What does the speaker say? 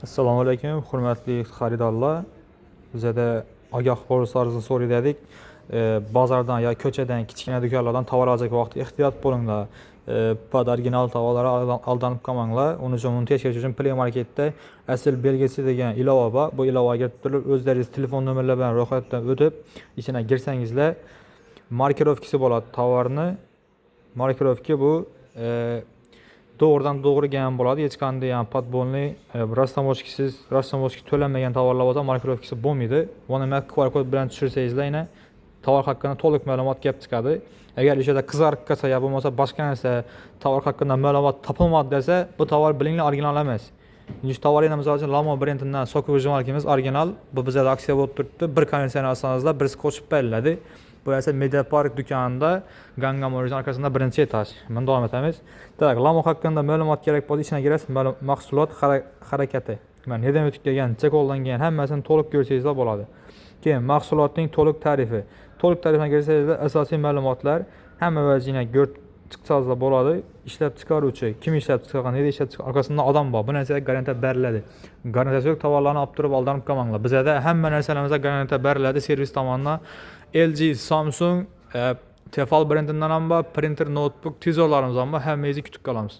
Assalomu alaykum, hurmatli xaridorlar. Bizda ogoh bo'lishlaringizni so'raydik. Bozordan yoki ko'chadan, kichkina do'konlardan tovar olajak vaqtda ehtiyot bo'linglar. Pod original tovarlarga aldanib qolmanglar. Uning uchun uni tekshiриsh uchun Play Marketda asl belgisi degan ilova bor. Bu ilovaga turib o'zlaringiz telefon nomerlari bilan ro'yxatdan o'tib, ichine girsangizlar, markirovkasi bo'ladi tovarni. Markirovka bu doğrudan doğru gelən bo'ladi. Hech qanday podbolniy rastamochkasiz to'lanmagan tovarlar bo'lsa, markirovkasi bo'lmaydi. Buni QR kod bilan tushirsangizlar, yana tovar haqida to'liq ma'lumot kelib chiqadi. Agar ishida qizarib qolsa yoki bo'lmasa boshqa narsa tovar haqida ma'lumot topilmadi desa, bu tovar bilinglar original emas. Shu tovarni misol uchun Lamo brendidan sokuv markamiz original. Bu bizda aksiya bo'lib turibdi. Bir komissiya olsangiz birisi qo'shib beriladi. Bu esa Mediapark do'konida Gangnam Original arkasida birinchi etaj. Mana davom etamiz. Demak, Lamo haqida ma'lumot kerak bo'lsa, ichine kirasiz, mahsulot harakati. Mana nedan o'tib kelgan, chekollangan hammasini to'liq ko'rsangizlar bo'ladi. Keyin mahsulotning to'liq tarifi. To'liq tarifga kirsangizlar, asosiy ma'lumotlar hamma vaziyatga ko'rib chiqsangizlar bo'ladi. Ishlab chiqaruvchi, kim ishlab chiqargan, nega ishlab chiqargan, orqasida odam bor. Bu narsaga garantiya beriladi. Garantiyasi yo'q tovarlarni olib turib aldanib qolmanglar. Bizda hamma narsalarimizga garantiya beriladi servis tomonidan. LG, Samsung, Tefal brendinden ham bor, printer, notebook, tezorlarimiz ham bor. Hammangizni kutib qolamiz.